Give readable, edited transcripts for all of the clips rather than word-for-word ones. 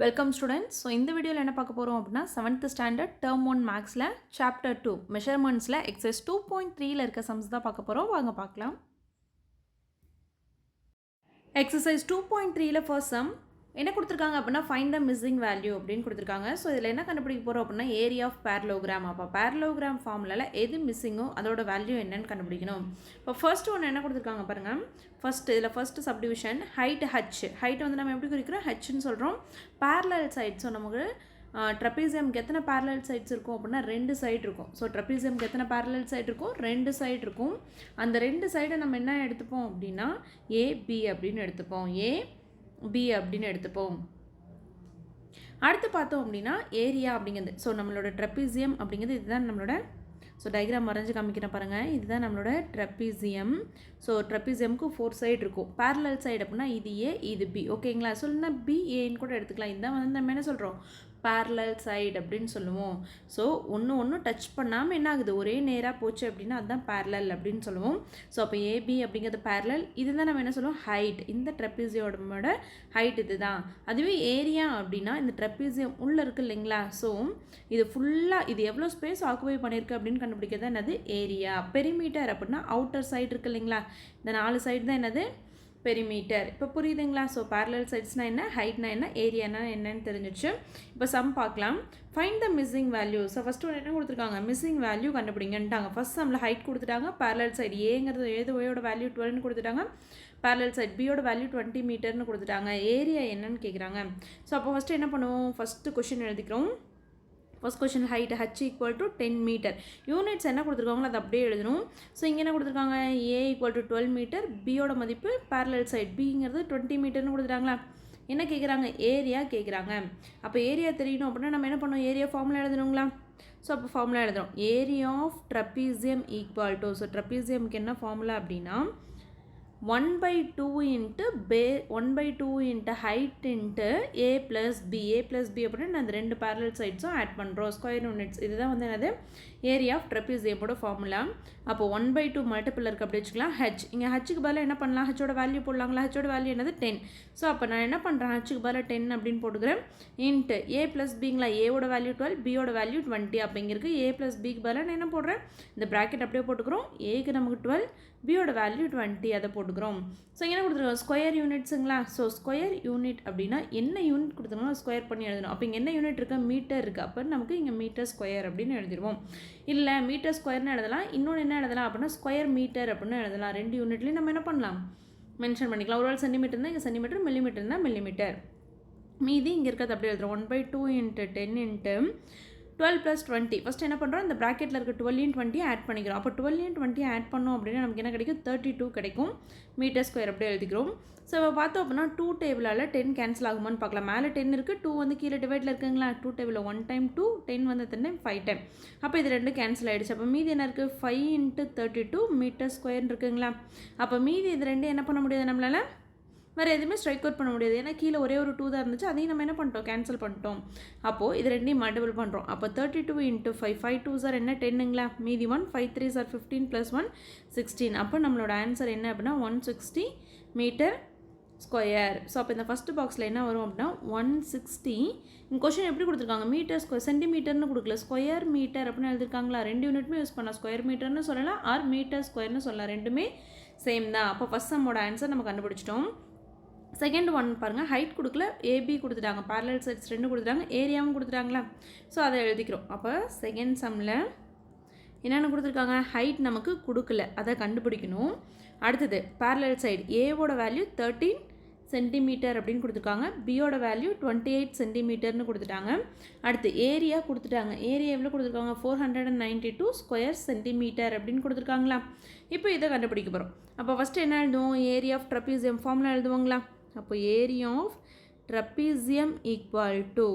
Welcome students. So இந்த வீடியோவில் என்ன பார்க்க போகிறோம் அப்படின்னா 7th ஸ்டாண்டர்ட் டேர்ம் 1 மேக்ஸில் சாப்டர் 2 மெஷர்மெண்ட்ஸில் எக்ஸசைஸ் 2.3ல இருக்க சம்ஸ் தான் பார்க்க போகிறோம். வாங்க பார்க்கலாம். எக்ஸசைஸ் 2.3ல ஃபர்ஸ்ட் சம் என்ன கொடுத்துருக்காங்க அப்படின்னா ஃபைண்ட் த மிஸ்ஸிங் வேல்யூ அப்படின்னு கொடுத்துருக்காங்க. ஸோ இதில் என்ன கண்டுபிடிக்க போகிறோம் அப்படின்னா ஏரியா ஆஃப் பேரலோகிராம். அப்போ பேரலோகிராம் ஃபார்முலாவில் எது மிஸ்ஸிங்கோ அதோட வேல்யூ என்னன்னு கண்டுபிடிக்கணும். இப்போ ஃபர்ஸ்ட் ஒன்று என்ன கொடுத்துருக்காங்க பாருங்கள். இதில் ஃபஸ்ட்டு சப்டிவிஷன் ஹைட் ஹைட் வந்து நம்ம எப்படி குறிக்கிறோம், ஹெச்ன்னு சொல்கிறோம். பேரலல் சைட், ஸோ நமக்கு ட்ரப்பீசியம்க்கு எத்தனை பேரலல் சைட்ஸ் இருக்கும் அப்படின்னா 2 சைடு இருக்கும். ஸோ ட்ரப்பீசியம்க்கு எத்தனை பேரலல் சைடு இருக்கும், 2 சைடு இருக்கும். அந்த 2 சைடை நம்ம என்ன எடுத்துப்போம் அப்படின்னா ஏபி அப்படின்னு எடுத்துப்போம். ஏபி அப்படின்னு எடுத்துப்போம். அடுத்து பார்த்தோம் அப்படின்னா ஏரியா அப்படிங்கிறது, ஸோ நம்மளோட ட்ரப்பீசியம் அப்படிங்கிறது இதுதான் நம்மளோட, ஸோ டயக்ராம் வரைஞ்சி காமிக்கிறேன் பாருங்கள். இதுதான் நம்மளோட ட்ரப்பீசியம். ஸோ ட்ரப்பீசியம்க்கு 4 சைடு இருக்கும். பேரலல் சைடு அப்படின்னா இது ஏ இது பி, ஓகேங்களா. ஸோ இல்லைன்னா பி ஏன்னு கூட எடுத்துக்கலாம். இதுதான் வந்து நம்ம என்ன சொல்கிறோம், பேரலல் சைடு அப்படின்னு சொல்லுவோம். ஸோ ஒன்று டச் பண்ணாமல் என்ன ஆகுது, ஒரே நேராக போச்சு அப்படின்னா அதுதான் பேரலல் அப்படின்னு சொல்லுவோம். ஸோ அப்போ ஏபி அப்படிங்கிறது பேரலல். இதுதான் நம்ம என்ன சொல்லுவோம், ஹைட். இந்த ட்ரப்பீசியோட ஹைட் இது தான். அதுவே ஏரியா அப்படின்னா இந்த ட்ரப்பீசியம் உள்ளே இருக்குது இல்லைங்களா. ஸோ இது ஃபுல்லாக இது எவ்வளோ ஸ்பேஸ் ஆக்குபை பண்ணியிருக்கு அப்படின்னு கண்டுபிடிக்கிறது தான் என்னது, ஏரியா. பெரிமீட்டர் அப்படின்னா அவுட்டர் சைடு இருக்குது இல்லைங்களா, இந்த 4 சைடு தான் என்னது பெரிமீட்டர். இப்போ புரியுதுங்களா. ஸோ பேரலல் சைட்ஸ்னால் என்ன, ஹைட்னா என்ன, ஏரியானா என்னன்னு தெரிஞ்சிச்சு. இப்போ சம் பார்க்கலாம். Find the missing value. So first ஒன்று என்ன கொடுத்துருக்காங்க, மிஸ்ஸிங் வேல்யூ கண்டுபிடிங்கன்ட்டாங்க. ஃபஸ்ட் சம்மில் ஹைட் கொடுத்துட்டாங்க, பேரலல் சைடு ஏங்கிறது ஏதோட வேல்யூ 12ன்னு கொடுத்துட்டாங்க, பேரலல் சைடு பியோட வேல்யூ 20 மீட்டர்னு கொடுத்துட்டாங்க. ஏரியா என்னன்னு கேட்குறாங்க. ஸோ அப்போ ஃபஸ்ட்டு என்ன பண்ணுவோம், ஃபஸ்ட்டு கொஷின் எழுதிக்கிறோம். First question height h equal to 10 meter. Units என்ன கொடுத்துருக்காங்களோ அதை அப்படியே எழுதணும். ஸோ இங்கே என்ன கொடுத்துருக்காங்க, ஏ ஈக்குவல் டு 12 மீட்டர், பியோட மதிப்பு பேரலல் சைட் பிங்கிறது 20 மீட்டர்னு கொடுத்துட்டாங்களா. என்ன கேட்குறாங்க, ஏரியா கேட்குறாங்க. அப்போ ஏரியா தெரியணும் அப்படின்னா நம்ம என்ன பண்ணோம், ஏரியா ஃபார்முலா எழுதணுங்களா. ஸோ அப்போ ஃபார்முலா எழுதுறோம். Area of trapezium equal to, so ட்ரப்பீசியம்க்கு என்ன ஃபார்முலா அப்படின்னா 1/2 into height into a plus b. A plus b அப்படின்னு அந்த 2 பேரலல் சைட்ஸும் ஆட் பண்ணுறோம். ஸ்கொயர் யூனிட்ஸ் இதுதான் வந்து என்னது, ஏரியா ஆஃப் ட்ரப்பீசியமோட ஃபார்முலா. அப்போ 1/2 மல்டிபிள் இருக்குது அப்படி வச்சுக்கலாம். ஹெச் இங்கே ஹச்சுக்கு பதிலாக என்ன பண்ணலாம், ஹெச்சோட வேல்யூ போடலாங்களா. ஹெச்சோட வேல்யூ என்னது 10. ஸோ அப்போ நான் என்ன பண்ணுறேன், ஹச்சுக்கு பதிலாக 10 அப்படின்னு போட்டுக்கிறேன். இன்ட்டு ஏ ப்ளஸ் பிங்களா, ஏவோட வேல்யூ 12, பியோட வேல்யூ 20 அப்படிங்கிறது. ஏ ப்ளஸ் பிக்கு பதிலாக நான் என்ன போடுறேன், இந்த ப்ராக்கெட் அப்படியே போட்டுக்கிறோம். ஏக்கு நமக்கு 12, பியோட வேல்யூ 20 அதை போட்டுக்கிறோம். ஸோ என்ன கொடுத்துருக்கோம், ஸ்கொயர் யூனிட்ஸுங்களா. ஸோ ஸ்கொயர் யூனிட் அப்படின்னா என்ன யூனிட் கொடுத்துருக்கோம் ஸ்கொயர் பண்ணி எழுதணும். அப்போ இங்கே என்ன யூனிட் இருக்கா, மீட்டர் இருக்குது. அப்போ நமக்கு இங்கே மீட்டர் ஸ்கொயர் அப்படின்னு எழுதிடுவோம். இல்லை மீட்டர் ஸ்கொயர்னு எழுதலாம். இன்னொன்று என்ன எழுதலாம் அப்படின்னா ஸ்கொயர் மீட்டர் அப்படின்னு எழுதலாம். 2 யூனிட்லேயும் நம்ம என்ன பண்ணலாம், மென்ஷன் பண்ணிக்கலாம். ஒரு சென்டிமீட்டர் தான் இங்கே சென்டிமீட்டர், மில்லிமீட்டர் தான் மில்லிமீட்டர். மீதி இங்கே இருக்கிறது அப்படியே எழுதுறோம். 1/2 இன்ட்டு 10 இன்ட்டு 12 + 20. ஃபஸ்ட் என்ன பண்ணுறோம், இந்த ப்ராக்கெட்டில் இருக்க 12 20 ஆட் பண்ணிக்கிறோம். அப்போ 12 20 ஆட் பண்ணோம் அப்படின்னா நமக்கு என்ன கிடைக்கும், 32 கிடைக்கும். மீட்டர் ஸ்கொயர் அப்படியே எழுதிக்கிறோம். ஸோ இப்போ பார்த்தோம் அப்படின்னா 2 டேபிளால் 10 கேன்சல் ஆகுமான்னு பார்க்கலாம். மேலே 10 இருக்குது, 2 வந்து கீழே டிவைடில் இருக்குங்களா. 2 டேபிளில் 1 டைம் 2, 10 வந்து எத்தனை டைம் 5 டைம். அப்போ இது 2 கேன்சல் ஆகிடுச்சு. அப்போ மீதி என்ன இருக்குது, 5 இன்ட்டு 32 மீட்டர் ஸ்கொயர்னு இருக்குங்களா. அப்போ மீதி இது 2 என்ன பண்ண முடியாது நம்மளால், வேறு எதுவுமே ஸ்ட்ரைக் அவுட் பண்ண முடியாது. ஏன்னா கீழே ஒரே ஒரு 2 தான் இருந்துச்சு, அதையும் நம்ம என்ன பண்ணிட்டோம், கேன்சல் பண்ணிட்டோம். அப்போது இது 2 மல்டிபிள் பண்ணுறோம். அப்போ 32 இன்ட்டு 5, 5 2s are என்ன 10ங்களா. மீதி 1, 5 3s are 15 + 1 16. அப்போ நம்மளோட ஆன்சர் என்ன அப்படின்னா 160 மீட்டர் ஸ்கொயர். ஸோ அப்போ இந்த ஃபஸ்ட்டு பாக்ஸில் என்ன வரும் அப்படின்னா 160. இந்த கொஷின் எப்படி கொடுத்துருக்காங்க, மீட்டர் ஸ்கொயர், சென்டிமீட்டர்னு கொடுக்கல, ஸ்கொயர் மீட்டர் அப்படின்னு எழுதிருக்காங்களா. 2 யூனிட்டுமே யூஸ் பண்ணலாம். ஸ்கொயர் மீட்டர்னு சொல்லலாம், ஆர் மீட்டர் ஸ்கொயர்னு சொல்லலாம். ரெண்டுமே சேம் தான். அப்போ ஃபஸ்ட் சம்மோட ஆன்சர் நம்ம கண்டுபிடிச்சிட்டோம். செகண்ட் ஒன் பாருங்கள், ஹைட் கொடுக்கல, ஏபி கொடுத்துட்டாங்க, பேரலல் சைட்ஸ் 2 கொடுத்துட்டாங்க, ஏரியாவும் கொடுத்துட்டாங்களா. ஸோ அதை எழுதிக்கிறோம். அப்போ செகண்ட் சம்மில் என்னென்ன கொடுத்துருக்காங்க, ஹைட் நமக்கு கொடுக்கல, அதை கண்டுபிடிக்கணும். அடுத்தது பேரலல் சைடு ஏவோட வேல்யூ 13 சென்டிமீட்டர் அப்படின்னு கொடுத்துருக்காங்க, பியோட வேல்யூ 28 சென்டிமீட்டர்னு கொடுத்துட்டாங்க. அடுத்து ஏரியா கொடுத்துட்டாங்க, ஏரியா எவ்வளோ கொடுத்துருக்காங்க, 492 ஸ்கொயர் சென்டிமீட்டர் அப்படின்னு கொடுத்துருக்காங்களா. இப்போ இதை கண்டுபிடிக்க போகிறோம். அப்போ ஃபஸ்ட்டு என்ன எழுதுவோம், ஏரியா ஆஃப் ட்ரப்பீசியம் ஃபார்முலா எழுதுவோங்களா. அப்போ area of trapezium equal to,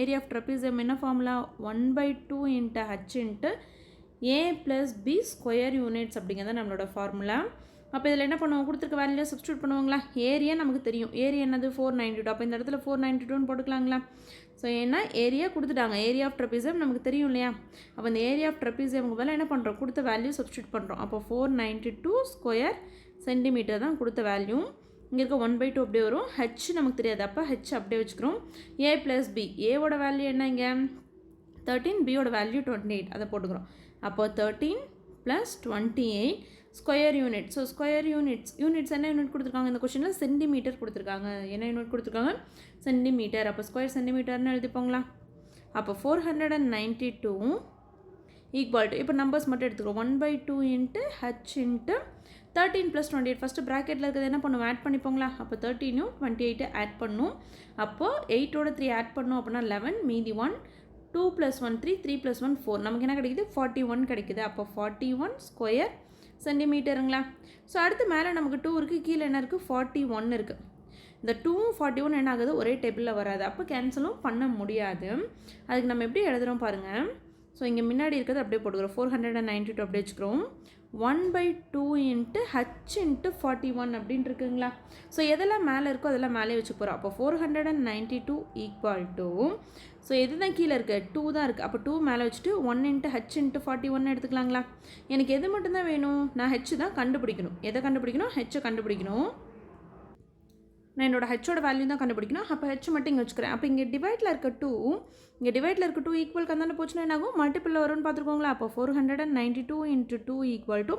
area of trapezium என்ன formula, 1/2 into h into a plus b square units அப்படிங்கிறது நம்மளோட ஃபார்முலா. அப்போ இதில் என்ன பண்ணுவோம், கொடுத்துருக்க வேல்யூ சப்ஸ்டியூட் பண்ணுவாங்களா. ஏரியா நமக்கு தெரியும், ஏரியா என்னது 492. அப்போ இந்த இடத்துல 492ன்னு போட்டுக்கலாங்களா. ஸோ ஏன்னா ஏரியா கொடுத்துட்டாங்க, ஏரியா ஆஃப் ட்ரப்பீசியம் நமக்கு தெரியும் இல்லையா. அப்போ இந்த ஏரியா ஆஃப் ட்ரப்பீசியமுக்கு பதிலாக என்ன பண்ணுறோம், கொடுத்த வேல்யூ சப்ஸ்டியூட் பண்ணுறோம். அப்போ 492 ஸ்கொயர் சென்டிமீட்டர் தான் கொடுத்த வேல்யூ. இங்கே இருக்க 1/2 அப்படியே வரும். ஹெச் நமக்கு தெரியாது, அப்போ ஹெச் அப்படியே வச்சுக்கிறோம். ஏ ப்ளஸ் பி, ஏவோட வேல்யூ என்ன இங்கே 13, பியோட வேல்யூ 28, அதை போட்டுக்கிறோம். அப்போ 13 + 28 square unit. So square units என்ன யூனிட் கொடுத்துருக்காங்க இந்த கொஷனில்? சென்டிமீட்டர் கொடுத்துருக்காங்க. என்ன யூனிட் கொடுத்துருக்காங்க? சென்டிமீட்டர். அப்போ ஸ்கொயர் சென்டிமீட்டர்னு எழுதிப்போங்களா? அப்போ 492 ஈக்குவல் டு, இப்போ நம்பர்ஸ் மட்டும் எடுத்துக்கிறோம். 1/2 இன்ட்டு ஹச் இன்ட்டு 13 + 28. ஃபஸ்ட்டு ப்ராக்கெட்டில் இருக்கிறது என்ன பண்ணுவோம்? ஆட் பண்ணிப்போங்களா? அப்போ 13 28 ஆட் பண்ணும். அப்போது 8ஓட 3 ஆட் பண்ணோம் அப்படின்னா 11, மீதி 1, 2 + 1 3, 3 + 1 4. நமக்கு என்ன கிடைக்குது? 41 கிடைக்குது. அப்போ 41 ஸ்கொயர் சென்டிமீட்டருங்களா? ஸோ அடுத்து மேலே நமக்கு 2 இருக்குது, கீழே என்ன இருக்குது? 41 இருக்குது. இந்த 2ம் 41 என்ன ஆகுது? ஒரே டேபிளில் வராது, அப்போ கேன்சலும் பண்ண முடியாது. அதுக்கு நம்ம எப்படி எழுதுகிறோம் பாருங்கள். ஸோ இங்கே முன்னாடி இருக்கிறது அப்படியே போட்டுக்கிறோம். 492 அப்படியே வச்சுக்கிறோம். 1/2 இன்ட்டு ஹச் இன்ட்டு 41 அப்படின்னு இருக்குங்களா? ஸோ எதெல்லாம் மேலே இருக்கோ அதெல்லாம் மேலே வச்சு போகிறோம். அப்போ 492 ஈக்குவல் டு, ஸோ எது தான் கீழே இருக்குது? 2 தான் இருக்குது. அப்போ 2 மேலே வச்சுட்டு 1 இன்ட்டு ஹச் இன்ட்டு 41 எடுத்துக்கலாங்களா? எனக்கு எது மட்டும்தான் வேணும்? நான் ஹெச் தான் கண்டுபிடிக்கணும். எதை கண்டுபிடிக்கணும்? ஹெச்சை கண்டுபிடிக்கணும். நான் என்னோட ஹெச்சோட வேல்யூ தான் கண்டுபிடிக்கணும். அப்போ ஹெச் மட்டும் இங்கே வச்சுக்கிறேன். அப்போ இங்கே டிவைட்டில் இருக்க 2, இங்கே டிவைட்டில் இருக்க 2 ஈக்குவல் கந்தாண்ட போச்சுன்னா என்ன ஆகும்? மல்டிப்பிள் வரும்னு பார்த்துருக்கோங்களா? அப்போ 492 × 2 ஈக்குவல் டு,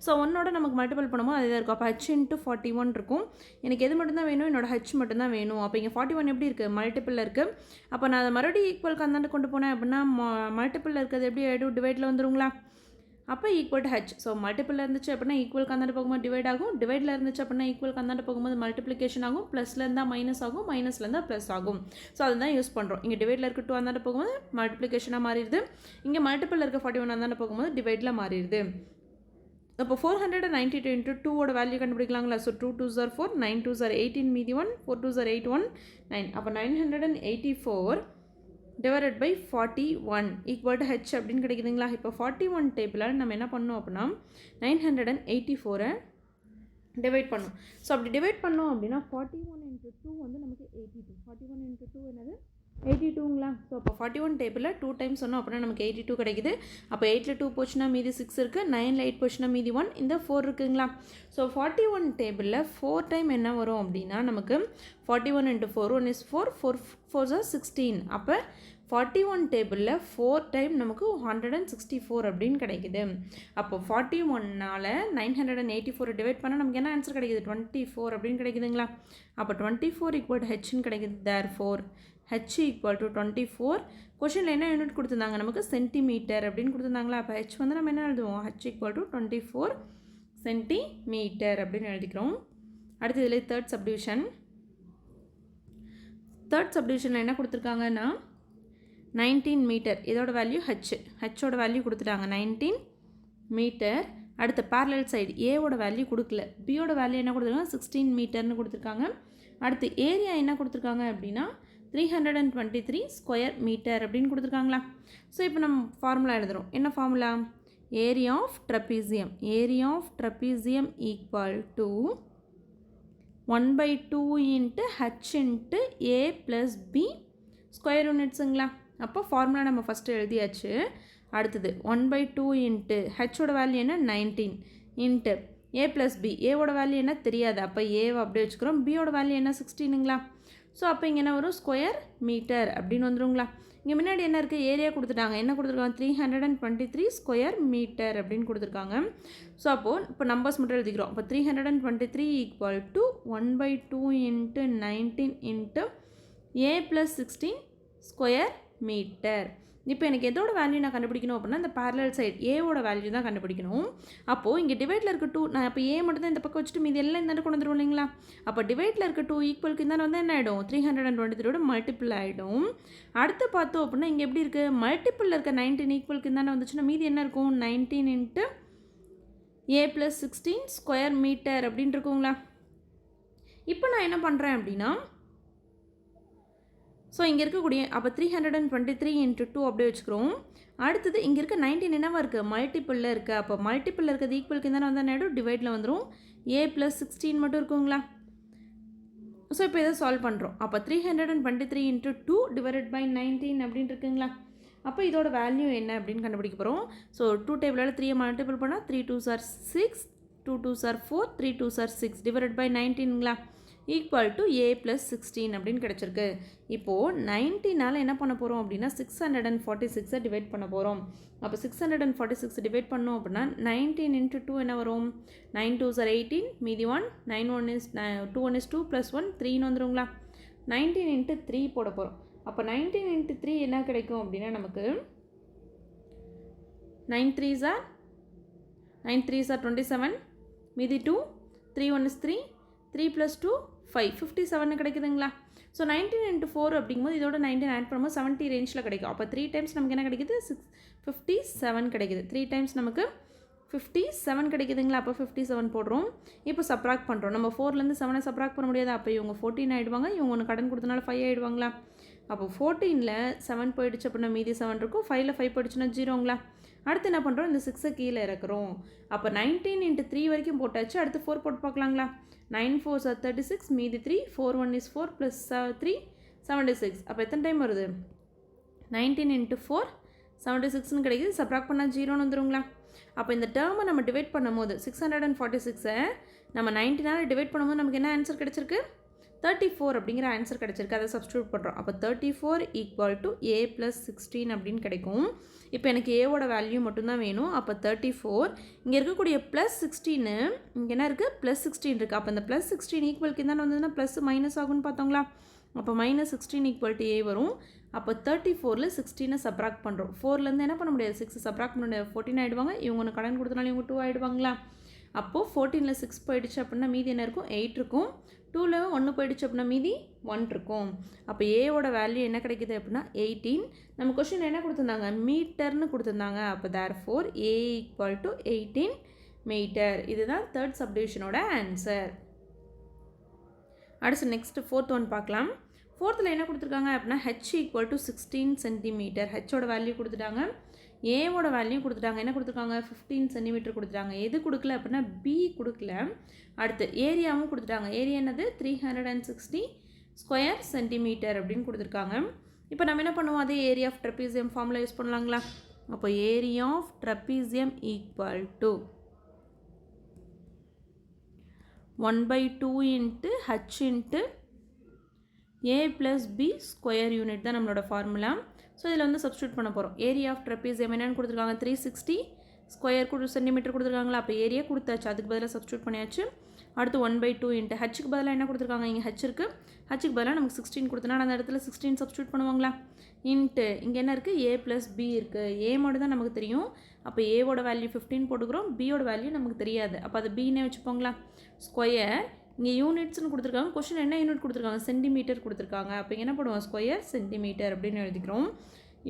ஸோ 1ஓட நமக்கு மல்டிபிள் பண்ணும்போது அதே தான் இருக்கும். அப்போ ஹெச் இன்ட்டு 41 இருக்கும். எனக்கு எது மட்டும்தான் வேணும்? என்னோட ஹெச் மட்டும்தான் வேணும். அப்போ இங்கே 41 எப்படி இருக்குது? மல்டிப்பிளில் இருக்குது. அப்போ நான் அதை மறுபடியும் ஈக்குவல் கந்தாண்ட கொண்டு போனேன் அப்படின்னா மல்டிப்பிளில் இருக்கிறது எப்படி ஆகிடும்? டிவைட்டில் வந்துருங்களா? அப்போ ஈக்குவல் டு ஹெச். ஸோ மல்டிப்பிளில் இருந்துச்சு அப்படின்னா ஈக்குவல் கந்தாண்ட போகும்போது டிவைட் ஆகும், டிவைடில் இருந்துச்சு அப்படின்னா ஈக்குவல் கந்தாண்ட போகும்போது மல்டிப்ளிகேஷன் ஆகும், ப்ளஸில் இருந்தால் மைனஸ் ஆகும், மைனஸில் இருந்தால் ப்ளஸ் ஆகும். ஸோ அதுதான் யூஸ் பண்ணுறோம். இங்கே டிவைடில் இருக்க 2 அந்தாண்ட போகும்போது மல்டிப்ளிகேஷனாக மாறிடுது, இங்கே மல்டிப்பிளில் இருக்க 41 அந்தாண்ட போகும்போது டிவைடில் மாறிடுது. அப்போ 492 × 2ஓட வேல்யூ கண்டுபிடிக்கலாங்களா? So 2 2s are 4, 9 2s are 18, மீதி 1, 4 2s are 8, 1 9. அப்போ 984 divided by 41 equal to h அப்படின்னு கிடைக்குதுங்களா? இப்போ 41 டேபிளில் நம்ம என்ன பண்ணோம் அப்படின்னா 984 டிவைட் பண்ணோம். ஸோ அப்படி டிவைட் பண்ணோம் அப்படின்னா 41 × 2 வந்து நமக்கு 82. 41 × 2 என்னது? 82ங்களா? ஸோ அப்போ 41 டேபிளில் 2 டைம்ஸ் சொன்னோம் அப்படின்னா நமக்கு 82 கிடைக்குது. அப்போ 8ல் 2 போச்சுன்னா மீதி 6 இருக்குது, 9ல் 8 போச்சுன்னா மீதி 1, இந்த 4 இருக்குங்களா? ஸோ 41 டேபிளில் 4 டைம் என்ன வரும் அப்படின்னா நமக்கு 41 × 4, 1 is 4, 4 4s are 16. அப்போ 41 டேபிளில் 4 டைம் நமக்கு 164 அப்படின்னு கிடைக்குது. அப்போ 41னால் 984 டிவைட் பண்ணால் நமக்கு என்ன ஆன்சர் கிடைக்குது? 24 அப்படின்னு கிடைக்குதுங்களா? அப்போ 24 ஈக்குவல் டு ஹெச்னு கிடைக்குது. Therefore h equal to 24. கொஷனில் என்ன யூனிட் கொடுத்துருந்தாங்க? நமக்கு சென்டிமீட்டர் அப்படின்னு கொடுத்துருந்தாங்களா? அப்போ h வந்து நம்ம என்ன எழுதுவோம்? h ஈக்குவல் டு 24 சென்டிமீட்டர் அப்படின்னு எழுதிக்கிறோம். அடுத்து இதில் தேர்ட் சப்டிவிஷனில் என்ன கொடுத்துருக்காங்கன்னா 19 மீட்டர். இதோட வேல்யூ ஹெச்சோட வேல்யூ கொடுத்துட்டாங்க 19 மீட்டர். அடுத்த பேரலல் சைடு ஏவோட வேல்யூ கொடுக்கல, பியோட வேல்யூ என்ன கொடுத்துருக்காங்க? 16 மீட்டர்னு கொடுத்துருக்காங்க. அடுத்து ஏரியா என்ன கொடுத்துருக்காங்க அப்படின்னா 323 ஸ்கொயர் மீட்டர் அப்படின்னு கொடுத்துருக்காங்களா? ஸோ இப்போ நம்ம ஃபார்முலா எழுதுகிறோம். என்ன formula? Area of trapezium equal to 1/2 into h into a plus b square யூனிட்ஸுங்களா? அப்போ ஃபார்முலா நம்ம ஃபஸ்ட்டு எழுதியாச்சு. அடுத்தது 1/2 இன்ட்டு ஹெச்சோட வேல்யூ என்ன? 19 இன்ட்டு ஏ ப்ளஸ் பி, ஏவோட வேல்யூ என்ன தெரியாது, அப்போ ஏவை அப்படியே வச்சுக்கிறோம். பியோட வேல்யூ என்ன? 16ங்களா? ஸோ அப்போ இங்கே என்ன வரும்? ஸ்கொயர் மீட்டர் அப்படின்னு வந்துருங்களா? இங்கே முன்னாடி என்ன இருக்குது? ஏரியா கொடுத்துட்டாங்க. என்ன கொடுத்துருக்காங்க? 323 ஸ்கொயர் மீட்டர் அப்படின்னு கொடுத்துருக்காங்க. ஸோ அப்போது இப்போ நம்பர்ஸ் மட்டும் எழுதிக்கிறோம். அப்போ 323 equal to 1/2 into 19 into a plus 16 square metre. இப்போ எனக்கு எதோட வேல்யூ நான் கண்டுபிடிக்கணும் அப்படின்னா இந்த பேரலல் சைடு ஏவோட வேல்யூ தான் கண்டுபிடிக்கணும். அப்போது இங்கே டிவைட்டில் இருக்க 2, நான் இப்போ ஏ மட்டும் தான் இந்த பக்கம் வச்சுட்டு மீதி எல்லாம் இந்த கொண்டு வந்துடும் இல்லைங்களா? அப்போ டிவைட்டில் இருக்க 2 ஈக்குவலுக்கு இருந்தாலும் வந்து என்ன ஆகிடும்? 323 மல்டிபிள் ஆகிடும். அடுத்து பார்த்தோம் அப்படின்னா இங்கே எப்படி இருக்குது? மல்டிபிளில் இருக்க 19 ஈக்குவலுக்கு இருந்தாலும் வந்துச்சுன்னா மீதி என்ன இருக்கும்? 19 into a plus 16 square metre அப்படின்னு இருக்குங்களா? இப்போ நான் என்ன பண்ணுறேன் அப்படின்னா ஸோ இங்கே இருக்கக்கூடிய அப்போ 323 × 2 அப்படியே வச்சுக்கிறோம். அடுத்தது இங்கே இருக்க 19 என்னவா இருக்குது? மல்டிப்பிளில் இருக்குது. அப்போ மல்டிப்பிளில் இருக்கிறது ஈக்குவலுக்கு இருந்தாலும் வந்து என்ன ஆகிடும்? டிவைடில் வந்துடும். ஏ ப்ளஸ் 16 மட்டும் இருக்குங்களா? ஸோ இப்போ இதை சால்வ் பண்ணுறோம். அப்போ 323 × 2 டிவைடட் பை 19 அப்படின்னு இருக்குங்களா? அப்போ இதோட வேல்யூ என்ன அப்படின்னு கண்டுபிடிக்க போகிறோம். ஸோ 2 டேபிளால் 3 மல்டிபிள் பண்ணால் 3 2s are 6, 2 2s are 4, 3 2s are 6 divided by 19ங்களா equal to a plus 16 அப்படின்னு கிடைச்சிருக்கு. இப்போது 19ஆல் என்ன பண்ண போகிறோம் அப்படின்னா 646 டிவைட் பண்ண போகிறோம். அப்போ 646 டிவைட் பண்ணோம் அப்படின்னா 19 into 2 என்ன வரும் 9 2s are 18 மீதி 1 9 1 is 2 1 is 2 plus 1 3ன்னு வந்துருங்களா 19 into 3 போட போகிறோம். அப்போ 19 into 3 என்ன கிடைக்கும் அப்படின்னா நமக்கு 9 3s are 27 மீதி 2 3 1 is 3 3 plus 2 5 57 கிடைக்குதுங்களா. ஸோ 19 into 4 அப்படிங்கும்போது இதோட 19 ஆட் பண்ணும்போது 70 ரேஞ்சில் கிடைக்கும். அப்போ 3 டைம்ஸ் நமக்கு என்ன கிடைக்குது 57 கிடைக்குது. 3 டைம்ஸ் நமக்கு 57 கிடைக்குதுங்களா. அப்போ 57 போடுறோம். இப்போ சப்ராக்ட் பண்ணுறோம். நம்ம 4லேருந்து 7 சப்ராக்ட் பண்ண முடியாது. அப்போ இவங்க 14 ஆகிடுவாங்க. இவங்க ஒன்று கடன் கொடுத்தனால 5 ஆகிடுவாங்களா. அப்போ 14ல் 7 போயிடுச்சு அப்படின்னா மீதி 7 இருக்கும். 5ல் 5 போயிடுச்சுன்னா 0ங்களா. அடுத்து என்ன பண்ணுறோம் இந்த 6 கீழே இறக்குறோம். அப்போ 19 into 3 வரைக்கும் போட்டாச்சு. அடுத்து 4 போட்டு பார்க்கலாங்களா. 9 4s are 36 மீதி 3 4 1 is 4 plus 3 76. அப்போ எத்தனை டைம் வருது 19 into 4 76ன்னு கிடைக்குது. சப்ராக்ட் பண்ணால் 0ன்னு வந்துருங்களா. அப்போ இந்த டேர்மை நம்ம டிவைட் பண்ணும்போது 646 நம்ம 19ஆல் டிவைட் பண்ணும்போது நமக்கு என்ன ஆன்சர் கிடச்சிருக்கு 34 அப்படிங்கிற ஆன்சர் கிடச்சிருக்கு. அதை சப்ஸ்டியூட் பண்ணுறோம். அப்போ 34 ஈக்குவல் டு a plus 16 அப்படின்னு கிடைக்கும். இப்போ எனக்கு ஏவோட வேல்யூ மட்டும்தான் வேணும். அப்போ 34 இங்கே இருக்கக்கூடிய ப்ளஸ் 16 இங்கே என்ன இருக்குது ப்ளஸ் 16 இருக்குது. அப்போ இந்த ப்ளஸ் 16 ஈக்குவலுக்கு என்ன வந்ததுன்னா ப்ளஸ் மைனஸ் ஆகும்னு பார்த்தோங்களா. அப்போ மைனஸ் 16 ஈக்குவல் டு a வரும். அப்போ 34ல் 16 சப்ராக்ட் பண்ணுறோம். 4லேருந்து என்ன பண்ண முடியாது 6 சப்ராக்ட் பண்ண முடியாது. 14 ஆகிடுவாங்க. இவங்க ஒன்று கடன் கொடுத்தனால இவங்க 2 ஆகிடுவாங்களா. அப்போது 14ல் 6 போயிடுச்சு அப்படின்னா மீதி என்ன இருக்கும் 8 இருக்கும். 2ல் 1 போயிடுச்சு அப்படின்னா மீதி 1 இருக்கும். அப்போ ஏவோட வேல்யூ என்ன கிடைக்குது அப்படின்னா 18. நம்ம கொஸ்டின் என்ன கொடுத்துருந்தாங்க மீட்டர்னு கொடுத்துருந்தாங்க. அப்போ therefore a equal to 18 meter. இதுதான் தேர்ட் சப்டிவிஷனோட ஆன்சர். அடுத்து நெக்ஸ்ட் ஃபோர்த் ஒன் பார்க்கலாம். ஃபோர்த்தில் என்ன கொடுத்துருக்காங்க அப்படின்னா h equal to 16 சென்டிமீட்டர். ஹெச்சோட வேல்யூ கொடுத்துட்டாங்க. ஏவோட வேல்யூ கொடுத்துட்டாங்க. என்ன கொடுத்துருக்காங்க 15 சென்டிமீட்டர் கொடுத்துட்டாங்க. எது கொடுக்கல அப்படின்னா பி கொடுக்கல. அடுத்து ஏரியாவும் கொடுத்துட்டாங்க. ஏரியா என்னது 360 ஸ்கொயர் சென்டிமீட்டர் அப்படின்னு கொடுத்துருக்காங்க. இப்போ நம்ம என்ன பண்ணுவோம் அதே area of trapezium formula use பண்ணலாங்களா. அப்போ area of trapezium equal to 1/2 into h into a plus b square unit தான் நம்மளோட ஃபார்முலா. ஸோ இதில் வந்து சப்ஸ்டியூட் பண்ண போகிறோம். ஏரியா ஆஃப் ட்ரெப்பீசியம் என்னென்னு கொடுத்துருக்காங்க 360 ஸ்கொயர் சென்டிமீட்டர் கொடுத்துருக்காங்களா. அப்போ ஏரியா கொடுத்தாச்சு. அதுக்கு பதிலாக சப்ஸ்டியூட் பண்ணியாச்சு. அடுத்து 1/2 into ஹச்சுக்கு பதிலாக என்ன கொடுத்துருக்காங்க இங்கே ஹச் இருக்குது. ஹச்சுக்கு பதிலாக நமக்கு 16 கொடுத்தனா அந்த இடத்துல 16 சப்ஸ்டியூட் பண்ணுவாங்களா. இன்ட்டு இங்கே என்ன இருக்குது a plus b இருக்குது. a மட்டும் தான் நமக்கு தெரியும். அப்போ ஏவோட வேல்யூ 15 போட்டுக்கிறோம். பியோட வேல்யூ நமக்கு தெரியாது. அப்போ அது பின்னே வச்சுப்போங்களா. ஸ்கொயர் இங்கே யூனிட்ஸ்னு கொடுத்துருக்காங்க. கொஸ்டின் என்ன யூனிட் கொடுத்துருக்காங்க சென்டிமீட்டர் கொடுத்துருக்காங்க. அப்போ என்ன பண்ணுவோம் ஸ்கொயர் சென்டிமீட்டர் அப்படின்னு எழுதிக்கிறோம்.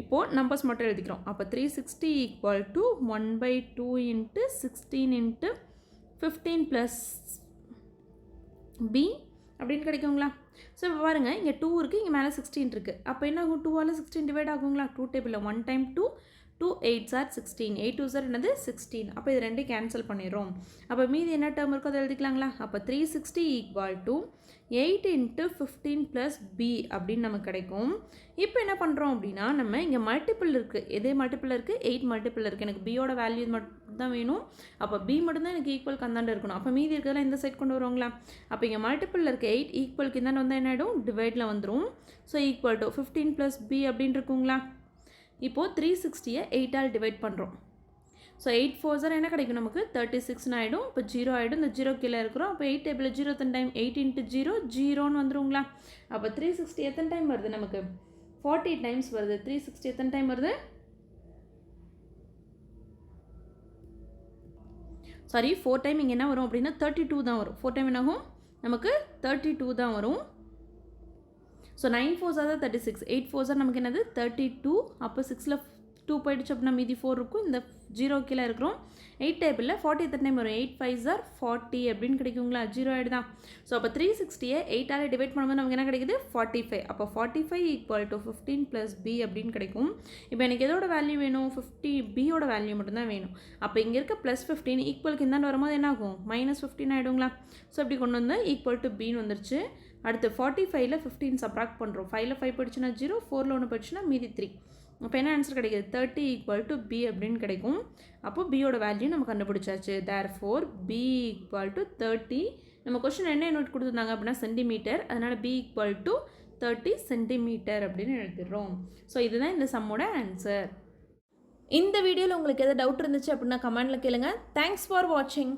இப்போது நம்பர்ஸ் மட்டும் எழுதிக்கிறோம். அப்போ 360 equal to 1/2 into 16 into 15 plus b அப்படின்னு கிடைக்குங்களா. ஸோ இப்போ பாருங்கள் இங்கே 2 இருக்குது இங்கே மேலே 16 இருக்குது. அப்போ என்ன ஆகும் 2ஆல் 16 டிவைட் ஆகுங்களா. 2 டேபிளில் 1 time 2 2 8s are 16 8 2s are என்னது 16. அப்போ இது ரெண்டு கேன்சல் பண்ணிடுறோம். அப்போ மீதி என்ன டேர்ம் இருக்கோ அதை எழுதிக்கலாங்களா. அப்போ 360 equal to 8 into 15 plus b அப்படின்னு நமக்கு கிடைக்கும். இப்போ என்ன பண்ணுறோம் அப்படின்னா நம்ம இங்கே மல்டிபிள் இருக்குது. எது மல்டிபிள் இருக்குது 8 மல்டிபிள் இருக்குது. எனக்கு பியோட வேல்யூ மட்டும் தான் வேணும். அப்போ b மட்டும்தான் எனக்கு ஈக்குவல் கந்தாண்ட இருக்கணும். அப்போ மீதி இருக்கிறதெல்லாம் இந்த சைட் கொண்டு வருவாங்களா. அப்போ இங்கே மல்டிபிளில் இருக்க 8 ஈக்குவலுக்கு இந்தாண்ட வந்தால் என்ன ஆகிடும் டிவைடில் வந்துடும். So equal to 15 plus b அப்படின்னு இருக்குங்களா. இப்போது 360-ஐ 8ஆல் டிவைட் பண்ணுறோம். ஸோ 8 4s என்ன கிடைக்கும் நமக்கு 36 ஆகிடும். இப்போ 0 ஆகிடும். இந்த 0 கீழே இருக்கிறோம். அப்போ 8 டேபிளில் 0 எத்தனை டைம் 8 into 0 0ன்னு வந்துருங்களா. அப்போ 360 எத்தனை டைம் வருது நமக்கு 40 டைம்ஸ் வருது. 360 எத்தனை டைம் வருது சாரி 4 டைம் இங்கே என்ன வரும் அப்படின்னா 32 தான் வரும். 4 டைம் என்ன ஆகும் நமக்கு 32 தான் வரும். So 9 4s are 36 8 4s are நமக்கு என்னது 32. அப்போ 6ல் 2 போயிடுச்சு அப்படின்னா மீதி 4 இருக்கும். இந்த 0 கீழே இருக்கிறோம். 8 டேபிளில் 40 எத்தனை டைம் வரும் 8 5s are 40 அப்படின்னு கிடைக்குங்களா. 0 ஆகிடுதான். ஸோ அப்போ 360-ஐ 8ஆல் டிவைட் பண்ணும்போது நமக்கு என்ன கிடைக்குது 45. அப்போ 45 ஈக்குவல் டு 15 plus b அப்படின்னு கிடைக்கும். இப்போ எனக்கு எதோட வேல்யூ வேணும் 50 பியோட வேல்யூ மட்டும்தான் வேணும். அப்போ இங்கே இருக்க ப்ளஸ் 15 ஈக்குவலுக்கு இந்தாண்டு வரும்போது என்ன ஆகும் -15 ஆகிடுங்களா. ஸோ அப்படி கொண்டு வந்து ஈக்குவல் டு பின்னு வந்துருச்சு. அடுத்து 45ல் 15 சப்ராக்ட் பண்ணுறோம். 5ல் 5 போயிடுச்சுன்னா 0 4ல் 1 போயிடுச்சுன்னா மீதி 3. அப்போ என்ன ஆன்சர் கிடைக்குது 30 ஈக்குவல் டு பி அப்படின்னு கிடைக்கும். அப்போது பியோட வேல்யூ நம்ம கண்டுபிடிச்சாச்சு. Therefore b equal to 30. நம்ம கொஸ்டின் என்ன நோட் கொடுத்துருந்தாங்க அப்படின்னா சென்டிமீட்டர், அதனால் பி ஈக்குவல் டு 30 சென்டிமீட்டர் அப்படின்னு எழுதிடுறோம். ஸோ இதுதான் இந்த சம்மோட ஆன்சர். இந்த வீடியோவில் உங்களுக்கு எதாவது டவுட் இருந்துச்சு அப்படின்னா கமெண்டில் கேளுங்க. தேங்க்ஸ் ஃபார் வாட்சிங்.